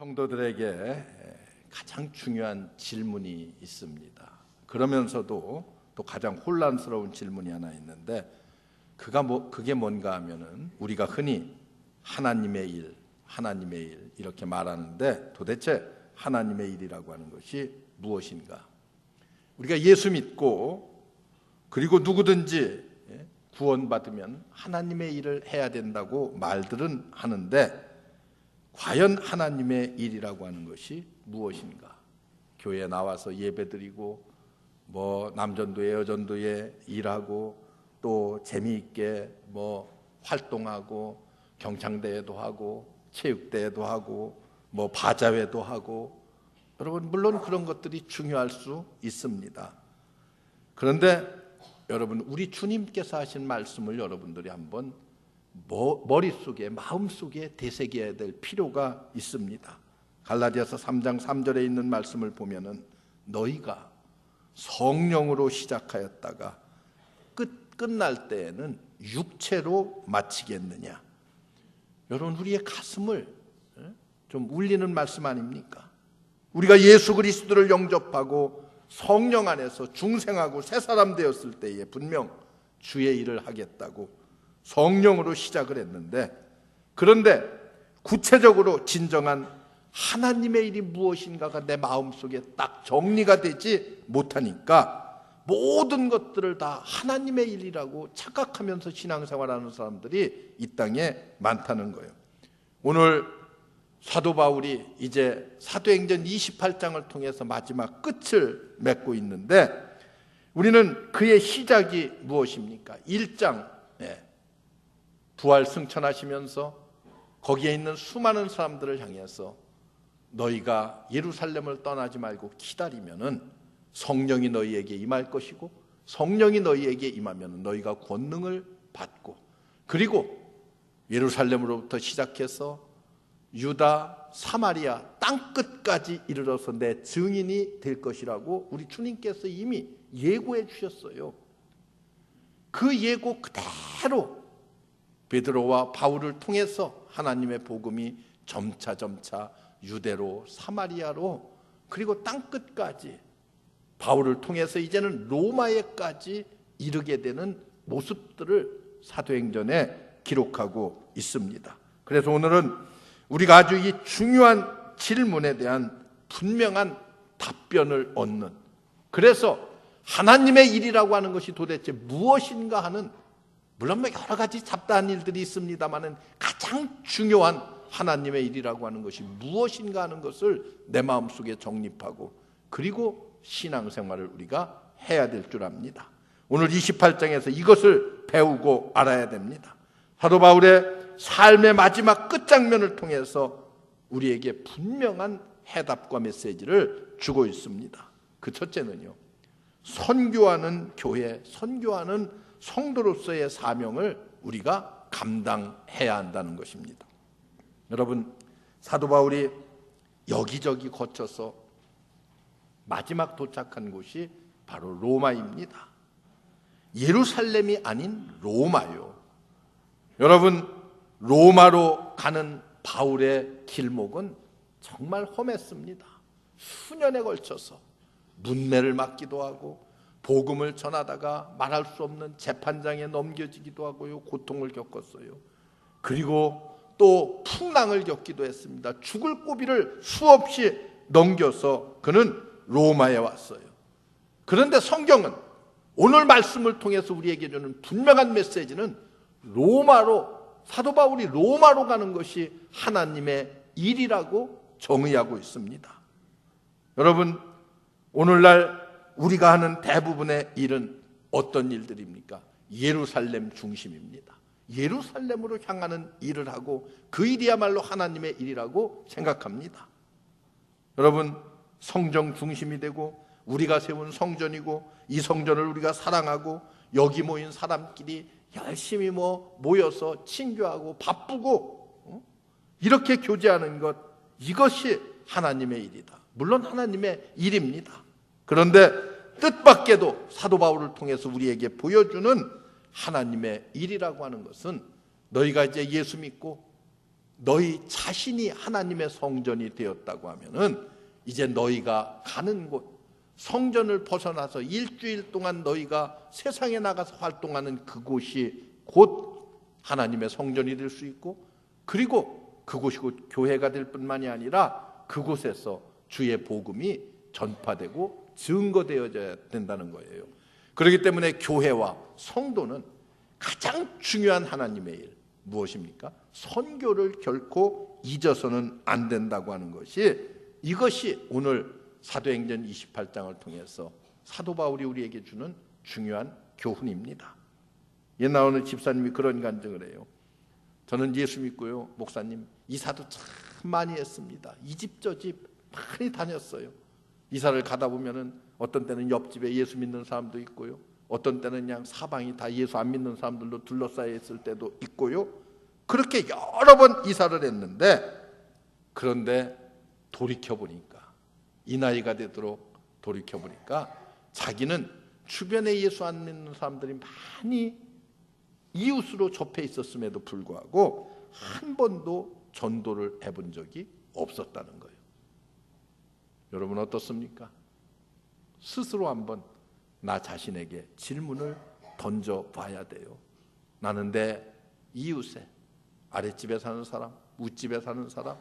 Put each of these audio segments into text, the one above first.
성도들에게 가장 중요한 질문이 있습니다. 그러면서도 또 가장 혼란스러운 질문이 하나 있는데 그게 뭔가 하면은 우리가 흔히 하나님의 일 이렇게 말하는데 도대체 하나님의 일이라고 하는 것이 무엇인가? 우리가 예수 믿고 그리고 누구든지 구원받으면 하나님의 일을 해야 된다고 말들은 하는데 과연 하나님의 일이라고 하는 것이 무엇인가? 교회에 나와서 예배드리고 남전도에 여전도에 일하고 또 재미있게 활동하고 경창대회도 하고 체육대회도 하고 바자회도 하고 여러분 물론 그런 것들이 중요할 수 있습니다. 그런데 여러분 우리 주님께서 하신 말씀을 여러분들이 한번 머릿속에 마음속에 되새겨야 될 필요가 있습니다. 갈라디아서 3장 3절에 있는 말씀을 보면은 너희가 성령으로 시작하였다가 끝날 때에는 육체로 마치겠느냐. 여러분 우리의 가슴을 좀 울리는 말씀 아닙니까? 우리가 예수 그리스도를 영접하고 성령 안에서 중생하고 새 사람 되었을 때에 분명 주의 일을 하겠다고 성령으로 시작을 했는데 그런데 구체적으로 진정한 하나님의 일이 무엇인가가 내 마음속에 딱 정리가 되지 못하니까 모든 것들을 다 하나님의 일이라고 착각하면서 신앙생활하는 사람들이 이 땅에 많다는 거예요. 오늘 사도 바울이 이제 사도행전 28장을 통해서 마지막 끝을 맺고 있는데 우리는 그의 시작이 무엇입니까? 1장 부활 승천하시면서 거기에 있는 수많은 사람들을 향해서 너희가 예루살렘을 떠나지 말고 기다리면은 성령이 너희에게 임할 것이고 성령이 너희에게 임하면 너희가 권능을 받고 그리고 예루살렘으로부터 시작해서 유다, 사마리아 땅끝까지 이르러서 내 증인이 될 것이라고 우리 주님께서 이미 예고해 주셨어요. 그 예고 그대로 베드로와 바울을 통해서 하나님의 복음이 점차 유대로 사마리아로 그리고 땅끝까지 바울을 통해서 이제는 로마에까지 이르게 되는 모습들을 사도행전에 기록하고 있습니다. 그래서 오늘은 우리가 아주 이 중요한 질문에 대한 분명한 답변을 얻는, 그래서 하나님의 일이라고 하는 것이 도대체 무엇인가 하는, 물론 여러 가지 잡다한 일들이 있습니다만 가장 중요한 하나님의 일이라고 하는 것이 무엇인가 하는 것을 내 마음속에 정립하고 그리고 신앙생활을 우리가 해야 될 줄 압니다. 오늘 28장에서 이것을 배우고 알아야 됩니다. 사도 바울의 삶의 마지막 끝장면을 통해서 우리에게 분명한 해답과 메시지를 주고 있습니다. 그 첫째는요, 선교하는 교회, 선교하는 성도로서의 사명을 우리가 감당해야 한다는 것입니다. 여러분, 사도 바울이 여기저기 거쳐서 마지막 도착한 곳이 바로 로마입니다. 예루살렘이 아닌 로마요. 여러분, 로마로 가는 바울의 길목은 정말 험했습니다. 수년에 걸쳐서 문매를 맞기도 하고 복음을 전하다가 말할 수 없는 재판장에 넘겨지기도 하고요, 고통을 겪었어요. 그리고 또 풍랑을 겪기도 했습니다. 죽을 고비를 수없이 넘겨서 그는 로마에 왔어요. 그런데 성경은 오늘 말씀을 통해서 우리에게 주는 분명한 메시지는 로마로, 사도 바울이 로마로 가는 것이 하나님의 일이라고 정의하고 있습니다. 여러분, 오늘날 우리가 하는 대부분의 일은 어떤 일들입니까? 예루살렘 중심입니다. 예루살렘으로 향하는 일을 하고 그 일이야말로 하나님의 일이라고 생각합니다. 여러분, 성정 중심이 되고 우리가 세운 성전이고 이 성전을 우리가 사랑하고 여기 모인 사람끼리 열심히 모여서 친교하고 바쁘고 이렇게 교제하는 것, 이것이 하나님의 일이다. 물론 하나님의 일입니다. 그런데 뜻밖에도 사도 바울을 통해서 우리에게 보여주는 하나님의 일이라고 하는 것은 너희가 이제 예수 믿고 너희 자신이 하나님의 성전이 되었다고 하면은 이제 너희가 가는 곳, 성전을 벗어나서 일주일 동안 너희가 세상에 나가서 활동하는 그곳이 곧 하나님의 성전이 될 수 있고, 그리고 그곳이 곧 교회가 될 뿐만이 아니라 그곳에서 주의 복음이 전파되고 증거되어져야 된다는 거예요. 그렇기 때문에 교회와 성도는 가장 중요한 하나님의 일, 무엇입니까? 선교를 결코 잊어서는 안 된다고 하는 것이, 이것이 오늘 사도행전 28장을 통해서 사도 바울이 우리에게 주는 중요한 교훈입니다. 옛날 어느 집사님이 그런 간증을 해요. 저는 예수 믿고요, 목사님 이사도 참 많이 했습니다. 이 집 저 집 많이 다녔어요. 이사를 가다 보면은 어떤 때는 옆집에 예수 믿는 사람도 있고요, 어떤 때는 그냥 사방이 다 예수 안 믿는 사람들로 둘러싸여 있을 때도 있고요. 그렇게 여러 번 이사를 했는데, 그런데 돌이켜보니까, 이 나이가 되도록 돌이켜보니까 자기는 주변에 예수 안 믿는 사람들이 많이 이웃으로 접해 있었음에도 불구하고 한 번도 전도를 해본 적이 없었다는 거예요. 여러분 어떻습니까? 스스로 한번 나 자신에게 질문을 던져봐야 돼요. 나는 내 이웃에, 아랫집에 사는 사람, 윗집에 사는 사람,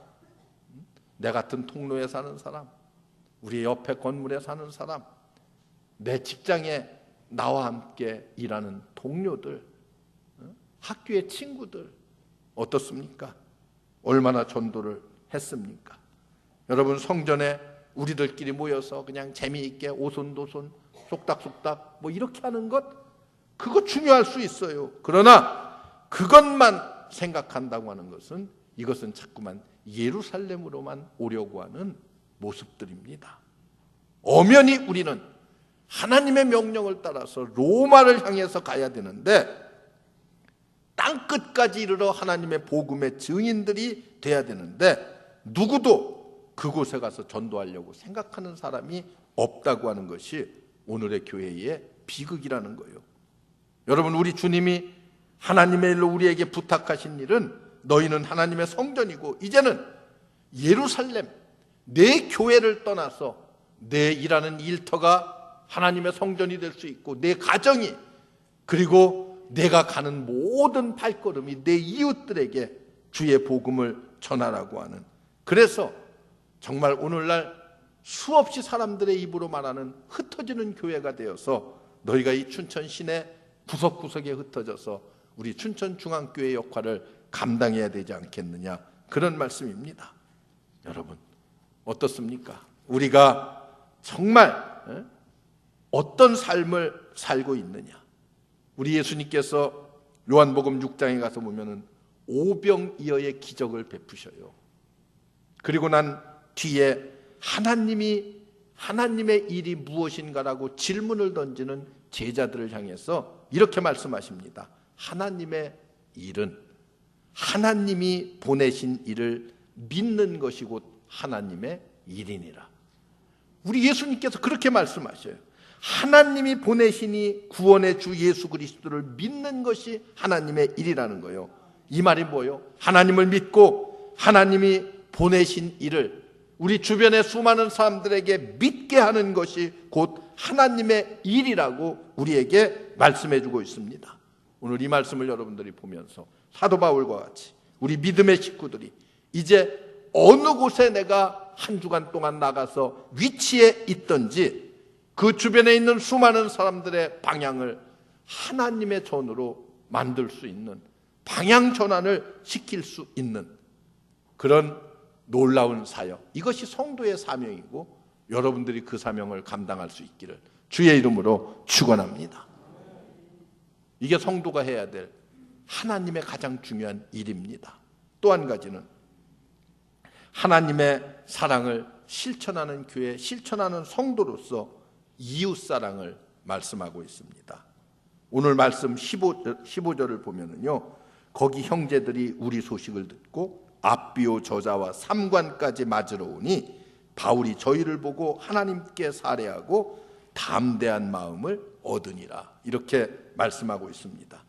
내 같은 통로에 사는 사람, 우리 옆에 건물에 사는 사람, 내 직장에 나와 함께 일하는 동료들, 학교의 친구들 어떻습니까? 얼마나 전도를 했습니까? 여러분, 성전에 우리들끼리 모여서 그냥 재미있게 오손도손 속닥속닥 뭐 이렇게 하는 것, 그거 중요할 수 있어요. 그러나 그것만 생각한다고 하는 것은, 이것은 자꾸만 예루살렘으로만 오려고 하는 모습들입니다. 엄연히 우리는 하나님의 명령을 따라서 로마를 향해서 가야 되는데, 땅끝까지 이르러 하나님의 복음의 증인들이 돼야 되는데, 누구도 그곳에 가서 전도하려고 생각하는 사람이 없다고 하는 것이 오늘의 교회의 비극이라는 거예요. 여러분, 우리 주님이 하나님의 일로 우리에게 부탁하신 일은, 너희는 하나님의 성전이고 이제는 예루살렘, 내 교회를 떠나서 내 일하는 일터가 하나님의 성전이 될 수 있고, 내 가정이, 그리고 내가 가는 모든 발걸음이 내 이웃들에게 주의 복음을 전하라고 하는, 그래서 정말 오늘날 수없이 사람들의 입으로 말하는 흩어지는 교회가 되어서, 너희가 이 춘천 시내 구석구석에 흩어져서 우리 춘천중앙교회 역할을 감당해야 되지 않겠느냐, 그런 말씀입니다. 여러분 어떻습니까? 우리가 정말 어떤 삶을 살고 있느냐? 우리 예수님께서 요한복음 6장에 가서 보면은 오병이어의 기적을 베푸셔요. 그리고 난 뒤에 하나님의 일이 무엇인가라고 질문을 던지는 제자들을 향해서 이렇게 말씀하십니다. 하나님의 일은 하나님이 보내신 일을 믿는 것이 곧 하나님의 일이니라. 우리 예수님께서 그렇게 말씀하셔요. 하나님이 보내시니 구원의 주 예수 그리스도를 믿는 것이 하나님의 일이라는 거예요. 이 말이 뭐예요? 하나님을 믿고 하나님이 보내신 일을 우리 주변의 수많은 사람들에게 믿게 하는 것이 곧 하나님의 일이라고 우리에게 말씀해 주고 있습니다. 오늘 이 말씀을 여러분들이 보면서 사도 바울과 같이 우리 믿음의 식구들이 이제 어느 곳에 내가 한 주간 동안 나가서 위치에 있든지 그 주변에 있는 수많은 사람들의 방향을 하나님의 전으로 만들 수 있는, 방향 전환을 시킬 수 있는 그런 놀라운 사역, 이것이 성도의 사명이고 여러분들이 그 사명을 감당할 수 있기를 주의 이름으로 축원합니다. 이게 성도가 해야 될 하나님의 가장 중요한 일입니다. 또 한 가지는 하나님의 사랑을 실천하는 교회, 실천하는 성도로서 이웃사랑을 말씀하고 있습니다. 오늘 말씀 15절을 보면은요, 거기 형제들이 우리 소식을 듣고 압비오 저자와 삼관까지 맞으러 오니 바울이 저희를 보고 하나님께 살해하고 담대한 마음을 얻으니라, 이렇게 말씀하고 있습니다.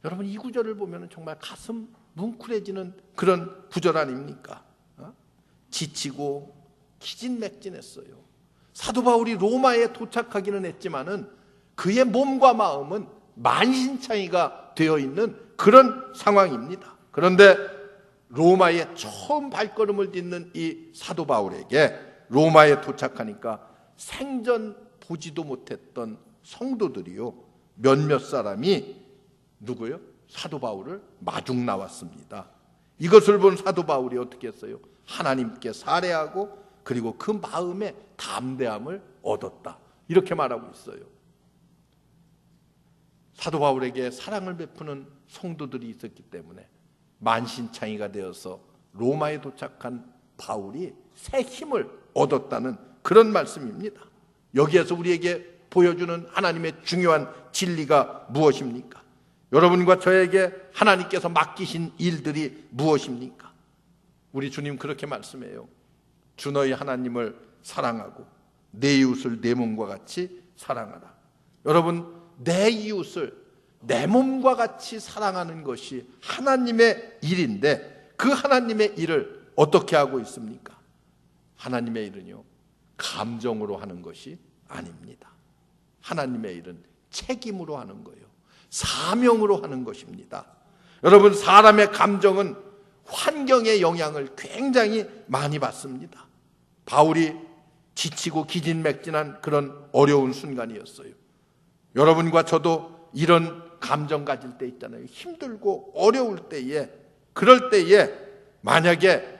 여러분, 이 구절을 보면 정말 가슴 뭉클해지는 그런 구절 아닙니까? 지치고 기진맥진했어요. 사도 바울이 로마에 도착하기는 했지만은 그의 몸과 마음은 만신창이가 되어 있는 그런 상황입니다. 그런데 로마에 처음 발걸음을 딛는 이 사도 바울에게 로마에 도착하니까 생전 보지도 못했던 성도들이요, 몇몇 사람이 누구요? 사도 바울을 마중 나왔습니다. 이것을 본 사도 바울이 어떻게 했어요? 하나님께 살해하고 그리고 그 마음에 담대함을 얻었다, 이렇게 말하고 있어요. 사도 바울에게 사랑을 베푸는 성도들이 있었기 때문에 만신창이가 되어서 로마에 도착한 바울이 새 힘을 얻었다는 그런 말씀입니다. 여기에서 우리에게 보여주는 하나님의 중요한 진리가 무엇입니까? 여러분과 저에게 하나님께서 맡기신 일들이 무엇입니까? 우리 주님 그렇게 말씀해요. 주 너희 하나님을 사랑하고 내 이웃을 내 몸과 같이 사랑하라. 여러분, 내 이웃을 내 몸과 같이 사랑하는 것이 하나님의 일인데 그 하나님의 일을 어떻게 하고 있습니까? 하나님의 일은요, 감정으로 하는 것이 아닙니다. 하나님의 일은 책임으로 하는 거예요. 사명으로 하는 것입니다. 여러분, 사람의 감정은 환경의 영향을 굉장히 많이 받습니다. 바울이 지치고 기진맥진한 그런 어려운 순간이었어요. 여러분과 저도 이런 감정 가질 때 있잖아요. 힘들고 어려울 때에, 그럴 때에 만약에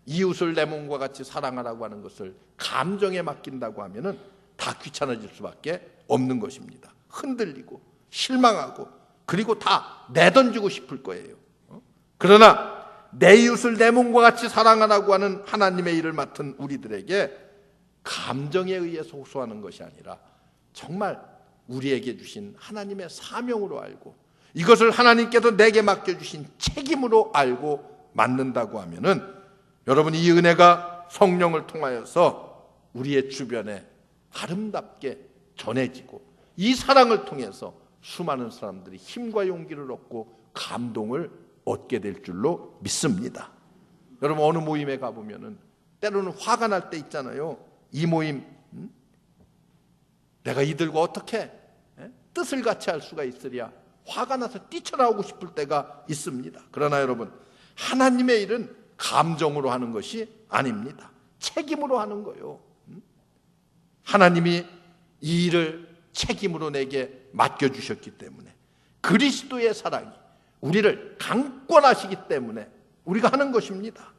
이웃을 내 몸과 같이 사랑하라고 하는 것을 감정에 맡긴다고 하면은 다 귀찮아질 수밖에 없는 것입니다. 흔들리고 실망하고 그리고 다 내던지고 싶을 거예요. 그러나 내 이웃을 내 몸과 같이 사랑하라고 하는 하나님의 일을 맡은 우리들에게 감정에 의해서 호소하는 것이 아니라 정말 우리에게 주신 하나님의 사명으로 알고 이것을 하나님께서 내게 맡겨주신 책임으로 알고 맡는다고 하면은 여러분, 이 은혜가 성령을 통하여서 우리의 주변에 아름답게 전해지고 이 사랑을 통해서 수많은 사람들이 힘과 용기를 얻고 감동을 얻게 될 줄로 믿습니다. 여러분, 어느 모임에 가보면은 때로는 화가 날 때 있잖아요. 이 모임, 내가 이들과 어떻게 뜻을 같이 할 수가 있으랴, 화가 나서 뛰쳐나오고 싶을 때가 있습니다. 그러나 여러분, 하나님의 일은 감정으로 하는 것이 아닙니다. 책임으로 하는 거예요. 하나님이 이 일을 책임으로 내게 맡겨주셨기 때문에, 그리스도의 사랑이 우리를 강권하시기 때문에 우리가 하는 것입니다.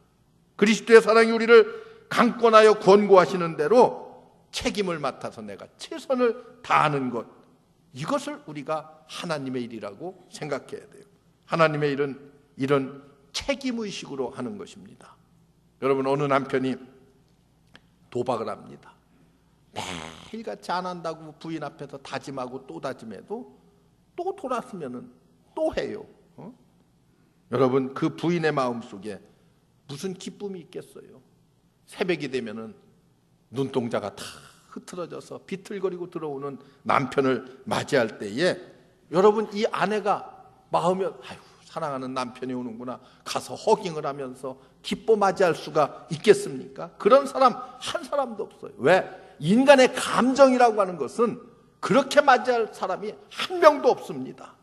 그리스도의 사랑이 우리를 강권하여 권고하시는 대로 책임을 맡아서 내가 최선을 다하는 것, 이것을 우리가 하나님의 일이라고 생각해야 돼요. 하나님의 일은 이런 책임의식으로 하는 것입니다. 여러분, 어느 남편이 도박을 합니다. 매일같이 안 한다고 부인 앞에서 다짐하고 또 다짐해도 또 돌았으면 또 해요. 여러분, 그 부인의 마음속에 무슨 기쁨이 있겠어요? 새벽이 되면은 눈동자가 다 흐트러져서 비틀거리고 들어오는 남편을 맞이할 때에 여러분, 이 아내가 마음에 아유, 사랑하는 남편이 오는구나, 가서 허깅을 하면서 기뻐 맞이할 수가 있겠습니까? 그런 사람 한 사람도 없어요. 왜? 인간의 감정이라고 하는 것은 그렇게 맞이할 사람이 한 명도 없습니다.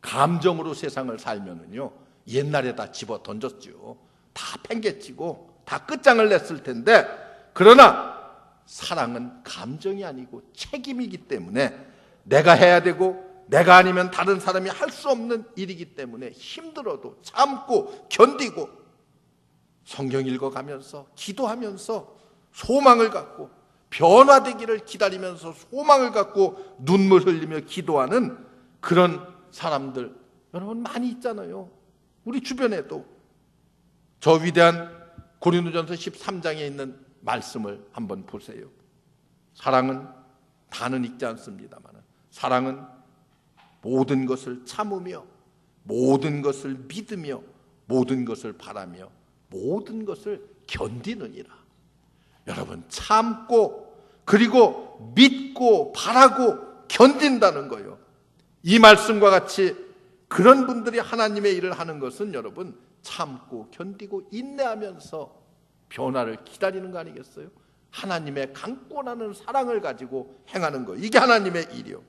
감정으로 세상을 살면은요, 옛날에 다 집어 던졌죠. 다 팽개치고 다 끝장을 냈을 텐데, 그러나 사랑은 감정이 아니고 책임이기 때문에 내가 해야 되고 내가 아니면 다른 사람이 할 수 없는 일이기 때문에 힘들어도 참고 견디고 성경 읽어가면서 기도하면서 소망을 갖고 변화되기를 기다리면서 소망을 갖고 눈물 흘리며 기도하는 그런 사람들 여러분 많이 있잖아요. 우리 주변에도. 저 위대한 고린도전서 13장에 있는 말씀을 한번 보세요. 사랑은 다는 읽지 않습니다만 사랑은 모든 것을 참으며 모든 것을 믿으며 모든 것을 바라며 모든 것을 견디느니라. 여러분, 참고 그리고 믿고 바라고 견딘다는 거예요. 이 말씀과 같이 그런 분들이 하나님의 일을 하는 것은 여러분 참고 견디고 인내하면서 변화를 기다리는 거 아니겠어요? 하나님의 강권하는 사랑을 가지고 행하는 거, 이게 하나님의 일이요.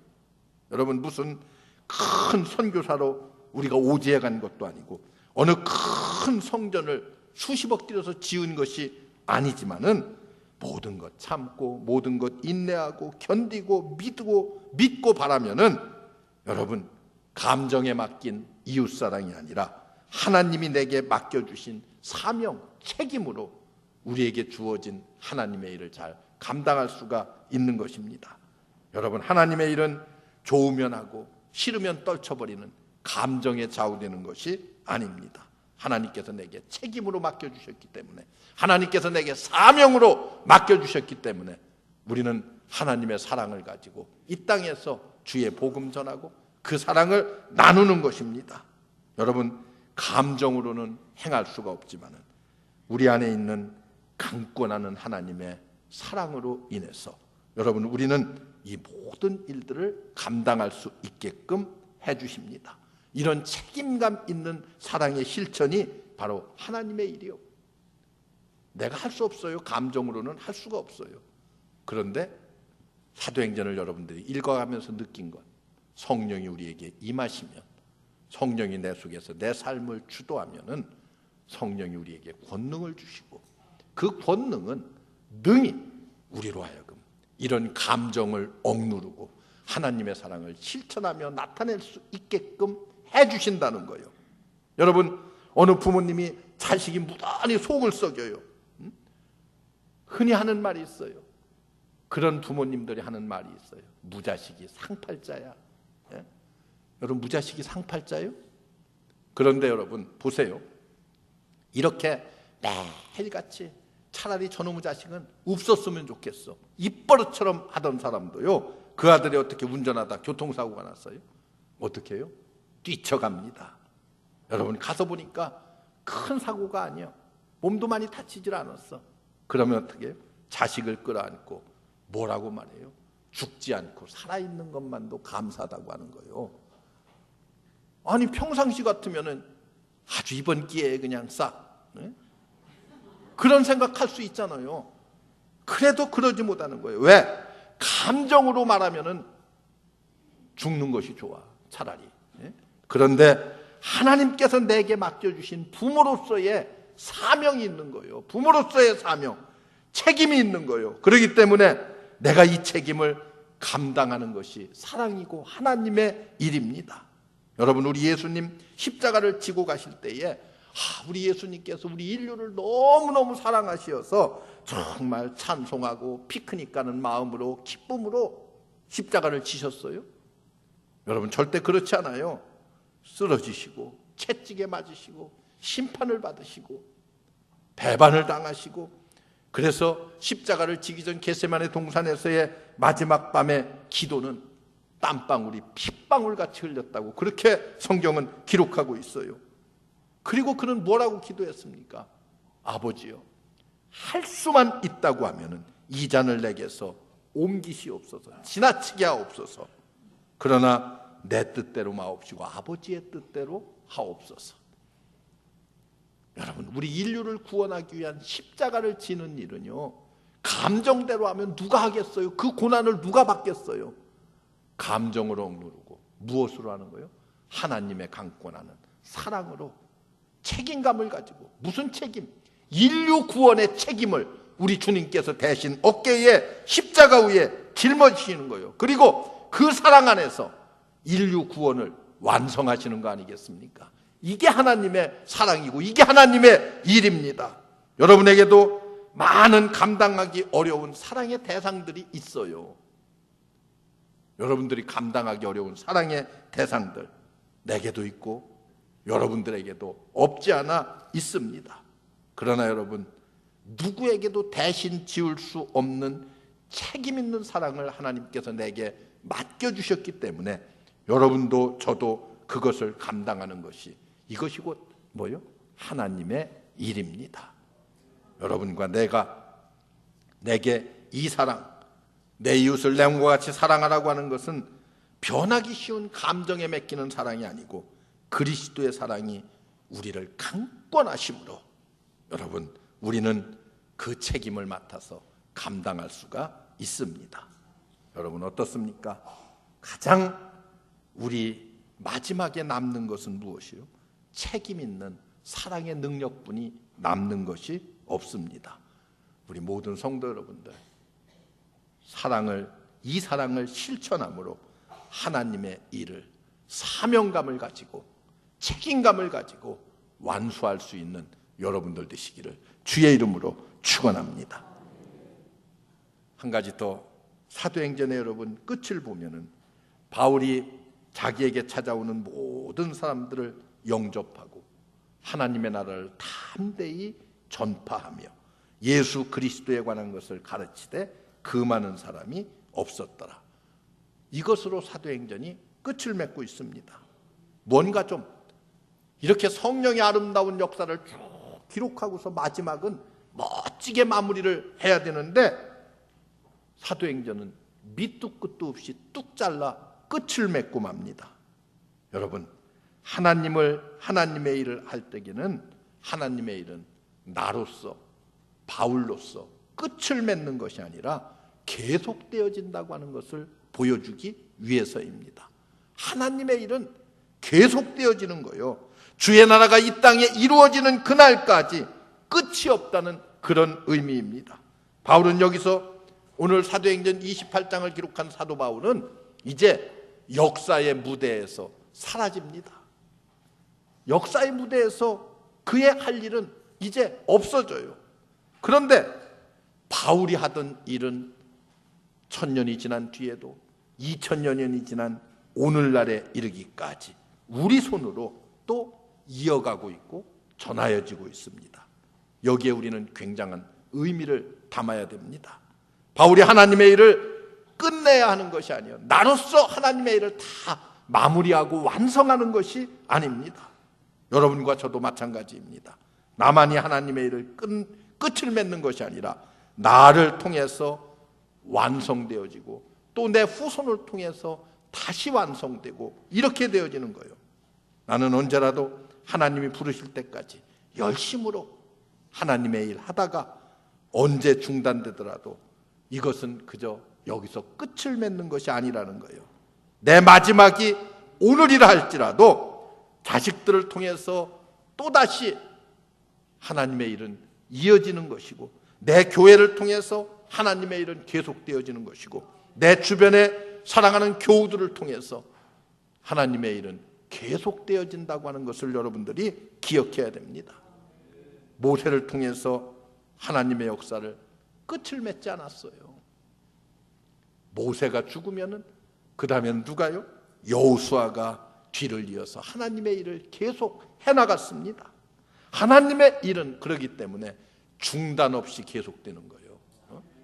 여러분 무슨 큰 선교사로 우리가 오지에 간 것도 아니고 어느 큰 성전을 수십억 들여서 지은 것이 아니지만은 모든 것 참고 모든 것 인내하고 견디고 믿고 바라면은 여러분 감정에 맡긴 이웃사랑이 아니라 하나님이 내게 맡겨주신 사명, 책임으로 우리에게 주어진 하나님의 일을 잘 감당할 수가 있는 것입니다. 여러분 하나님의 일은 좋으면 하고 싫으면 떨쳐버리는 감정에 좌우되는 것이 아닙니다. 하나님께서 내게 책임으로 맡겨주셨기 때문에, 하나님께서 내게 사명으로 맡겨주셨기 때문에 우리는 하나님의 사랑을 가지고 이 땅에서 주의 복음 전하고 그 사랑을 나누는 것입니다. 여러분 감정으로는 행할 수가 없지만 우리 안에 있는 강권하는 하나님의 사랑으로 인해서 여러분 우리는 이 모든 일들을 감당할 수 있게끔 해주십니다. 이런 책임감 있는 사랑의 실천이 바로 하나님의 일이요. 내가 할 수 없어요. 감정으로는 할 수가 없어요. 그런데 사도행전을 여러분들이 읽어가면서 느낀 것, 성령이 우리에게 임하시면, 성령이 내 속에서 내 삶을 주도하면은 성령이 우리에게 권능을 주시고 그 권능은 능히 우리로 하여금 이런 감정을 억누르고 하나님의 사랑을 실천하며 나타낼 수 있게끔 해주신다는 거예요. 여러분 어느 부모님이 자식이 무단히 속을 썩여요. 흔히 하는 말이 있어요. 그런 부모님들이 하는 말이 있어요. 무자식이 상팔자야. 예? 여러분 무자식이 상팔자예요? 그런데 여러분 보세요. 이렇게 매일같이 차라리 저놈의 자식은 없었으면 좋겠어. 입버릇처럼 하던 사람도요. 그 아들이 어떻게 운전하다 교통사고가 났어요. 어떻게 해요? 뛰쳐갑니다. 여러분 가서 보니까 큰 사고가 아니야. 몸도 많이 다치질 않았어. 그러면 어떻게 해요? 자식을 끌어안고 뭐라고 말해요? 죽지 않고 살아있는 것만도 감사하다고 하는 거예요. 아니 평상시 같으면은 아주 이번 기회에 그냥 싹 그런 생각할 수 있잖아요. 그래도 그러지 못하는 거예요. 왜? 감정으로 말하면은 죽는 것이 좋아 차라리. 그런데 하나님께서 내게 맡겨주신 부모로서의 사명이 있는 거예요. 부모로서의 사명, 책임이 있는 거예요. 그렇기 때문에 내가 이 책임을 감당하는 것이 사랑이고 하나님의 일입니다. 여러분 우리 예수님 십자가를 지고 가실 때에 우리 예수님께서 우리 인류를 너무너무 사랑하셔서 정말 찬송하고 피크닉 가는 마음으로 기쁨으로 십자가를 지셨어요? 여러분 절대 그렇지 않아요. 쓰러지시고 채찍에 맞으시고 심판을 받으시고 배반을 당하시고 그래서 십자가를 지기 전 겟세마네 동산에서의 마지막 밤의 기도는 땀방울이 핏방울같이 흘렸다고 그렇게 성경은 기록하고 있어요. 그리고 그는 뭐라고 기도했습니까? 아버지요 할 수만 있다고 하면은 이 잔을 내게서 옮기시옵소서, 지나치게 하옵소서. 그러나 내 뜻대로 마옵시고 아버지의 뜻대로 하옵소서. 여러분 우리 인류를 구원하기 위한 십자가를 지는 일은요 감정대로 하면 누가 하겠어요? 그 고난을 누가 받겠어요? 감정으로 억누르고 무엇으로 하는 거예요? 하나님의 강권하는 사랑으로 책임감을 가지고. 무슨 책임? 인류 구원의 책임을 우리 주님께서 대신 어깨에 십자가 위에 짊어지시는 거예요. 그리고 그 사랑 안에서 인류 구원을 완성하시는 거 아니겠습니까? 이게 하나님의 사랑이고 이게 하나님의 일입니다. 여러분에게도 많은 감당하기 어려운 사랑의 대상들이 있어요. 여러분들이 감당하기 어려운 사랑의 대상들 내게도 있고 여러분들에게도 없지 않아 있습니다. 그러나 여러분 누구에게도 대신 지울 수 없는 책임 있는 사랑을 하나님께서 내게 맡겨주셨기 때문에 여러분도 저도 그것을 감당하는 것이 이것이 곧 뭐요? 하나님의 일입니다. 여러분과 내게 이 사랑, 내 이웃을 내 몸과 같이 사랑하라고 하는 것은 변하기 쉬운 감정에 맡기는 사랑이 아니고 그리스도의 사랑이 우리를 강권하심으로 여러분, 우리는 그 책임을 맡아서 감당할 수가 있습니다. 여러분 어떻습니까? 가장 우리 마지막에 남는 것은 무엇이요? 책임 있는 사랑의 능력뿐이 남는 것이 없습니다. 우리 모든 성도 여러분들, 이 사랑을 실천함으로 하나님의 일을 사명감을 가지고 책임감을 가지고 완수할 수 있는 여러분들 되시기를 주의 이름으로 축원합니다. 한 가지 더, 사도행전의 여러분 끝을 보면은 바울이 자기에게 찾아오는 모든 사람들을 영접하고 하나님의 나라를 담대히 전파하며 예수 그리스도에 관한 것을 가르치되 그 많은 사람이 없었더라. 이것으로 사도행전이 끝을 맺고 있습니다. 뭔가 좀 이렇게 성령의 아름다운 역사를 쭉 기록하고서 마지막은 멋지게 마무리를 해야 되는데 사도행전은 밑도 끝도 없이 뚝 잘라 끝을 맺고 맙니다. 여러분, 하나님의 일을 할 때에는 하나님의 일은 나로서, 바울로서 끝을 맺는 것이 아니라 계속되어진다고 하는 것을 보여주기 위해서입니다. 하나님의 일은 계속되어지는 거예요. 주의 나라가 이 땅에 이루어지는 그날까지 끝이 없다는 그런 의미입니다. 바울은 여기서 오늘 사도행전 28장을 기록한 사도 바울은 이제 역사의 무대에서 사라집니다. 역사의 무대에서 그의 할 일은 이제 없어져요. 그런데 바울이 하던 일은 1000년이 지난 뒤에도 2000년이 지난 오늘날에 이르기까지 우리 손으로 또 이어가고 있고 전하여지고 있습니다. 여기에 우리는 굉장한 의미를 담아야 됩니다. 바울이 하나님의 일을 끝내야 하는 것이 아니에요. 나로서 하나님의 일을 다 마무리하고 완성하는 것이 아닙니다. 여러분과 저도 마찬가지입니다. 나만이 하나님의 일을 끝을 맺는 것이 아니라 나를 통해서 완성되어지고 또 내 후손을 통해서 다시 완성되고 이렇게 되어지는 거예요. 나는 언제라도 하나님이 부르실 때까지 열심으로 하나님의 일 하다가 언제 중단되더라도 이것은 그저 여기서 끝을 맺는 것이 아니라는 거예요. 내 마지막이 오늘이라 할지라도 자식들을 통해서 또다시 하나님의 일은 이어지는 것이고 내 교회를 통해서 하나님의 일은 계속되어지는 것이고 내 주변에 사랑하는 교우들을 통해서 하나님의 일은 계속되어진다고 하는 것을 여러분들이 기억해야 됩니다. 모세를 통해서 하나님의 역사를 끝을 맺지 않았어요. 모세가 죽으면은 그 다음에는 누가요? 여호수아가 뒤를 이어서 하나님의 일을 계속 해나갔습니다. 하나님의 일은 그러기 때문에 중단 없이 계속되는 거예요.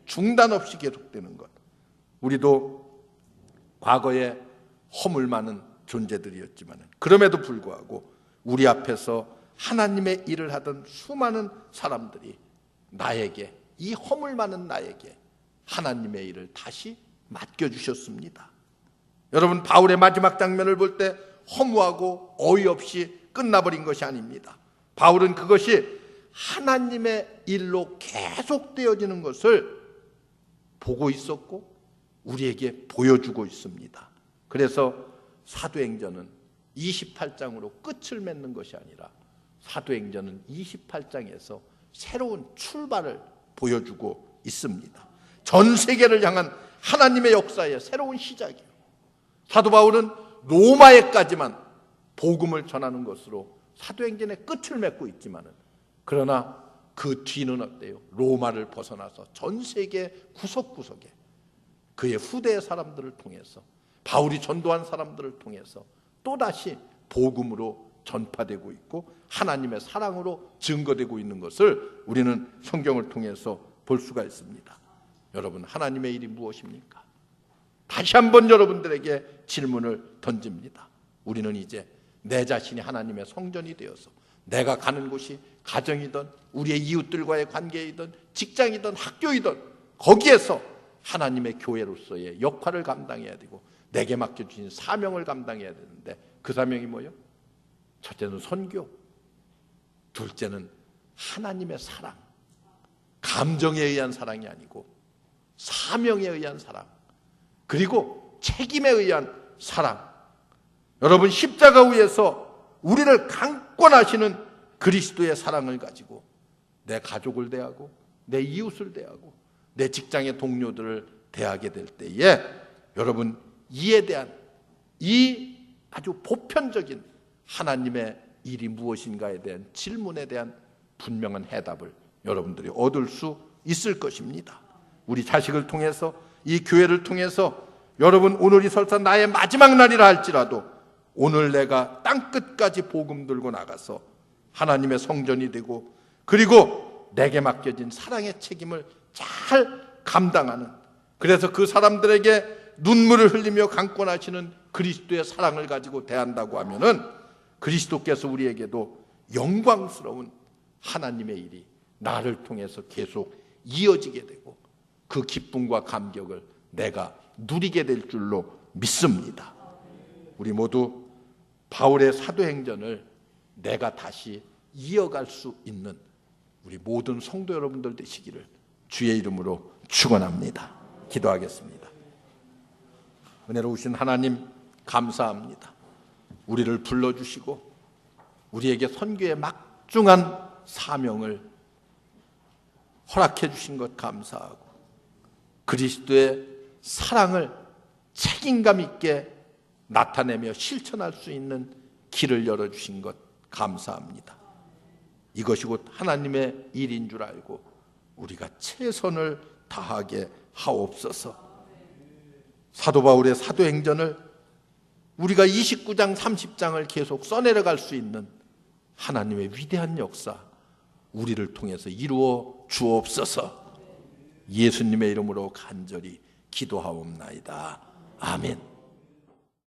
중단 없이 계속되는 것. 우리도 과거에 허물 많은 존재들이었지만 그럼에도 불구하고 우리 앞에서 하나님의 일을 하던 수많은 사람들이 나에게, 이 허물 많은 나에게 하나님의 일을 다시 맡겨주셨습니다. 여러분, 바울의 마지막 장면을 볼 때 허무하고 어이없이 끝나버린 것이 아닙니다. 바울은 그것이 하나님의 일로 계속되어지는 것을 보고 있었고 우리에게 보여주고 있습니다. 그래서 사도행전은 28장으로 끝을 맺는 것이 아니라 사도행전은 28장에서 새로운 출발을 보여주고 있습니다. 전 세계를 향한 하나님의 역사의 새로운 시작이에요. 사도 바울은 로마에까지만 복음을 전하는 것으로 사도행전의 끝을 맺고 있지만은 그러나 그 뒤는 어때요? 로마를 벗어나서 전 세계 구석구석에 그의 후대의 사람들을 통해서 바울이 전도한 사람들을 통해서 또다시 복음으로 전파되고 있고 하나님의 사랑으로 증거되고 있는 것을 우리는 성경을 통해서 볼 수가 있습니다. 여러분, 하나님의 일이 무엇입니까? 다시 한번 여러분들에게 질문을 던집니다. 우리는 이제 내 자신이 하나님의 성전이 되어서 내가 가는 곳이 가정이든 우리의 이웃들과의 관계이든 직장이든 학교이든 거기에서 하나님의 교회로서의 역할을 감당해야 되고 내게 맡겨주신 사명을 감당해야 되는데 그 사명이 뭐예요? 첫째는 선교, 둘째는 하나님의 사랑. 감정에 의한 사랑이 아니고 사명에 의한 사랑, 그리고 책임에 의한 사랑. 여러분, 십자가 위에서 우리를 강권하시는 그리스도의 사랑을 가지고 내 가족을 대하고 내 이웃을 대하고 내 직장의 동료들을 대하게 될 때에 여러분, 이에 대한 이 아주 보편적인 하나님의 일이 무엇인가에 대한 질문에 대한 분명한 해답을 여러분들이 얻을 수 있을 것입니다. 우리 자식을 통해서, 이 교회를 통해서 여러분, 오늘이 설사 나의 마지막 날이라 할지라도 오늘 내가 땅끝까지 복음 들고 나가서 하나님의 성전이 되고, 그리고 내게 맡겨진 사랑의 책임을 잘 감당하는, 그래서 그 사람들에게 눈물을 흘리며 강권하시는 그리스도의 사랑을 가지고 대한다고 하면은 그리스도께서 우리에게도 영광스러운 하나님의 일이 나를 통해서 계속 이어지게 되고 그 기쁨과 감격을 내가 누리게 될 줄로 믿습니다. 우리 모두 바울의 사도행전을 내가 다시 이어갈 수 있는 우리 모든 성도 여러분들 되시기를 주의 이름으로 축원합니다. 기도하겠습니다. 은혜로우신 하나님, 감사합니다. 우리를 불러주시고 우리에게 선교의 막중한 사명을 허락해 주신 것 감사하고, 그리스도의 사랑을 책임감 있게 나타내며 실천할 수 있는 길을 열어주신 것 감사합니다. 이것이 곧 하나님의 일인 줄 알고 우리가 최선을 다하게 하옵소서. 사도 바울의 사도행전을 우리가 29장 30장을 계속 써내려갈 수 있는 하나님의 위대한 역사 우리를 통해서 이루어 주옵소서. 예수님의 이름으로 간절히 기도하옵나이다. 아멘.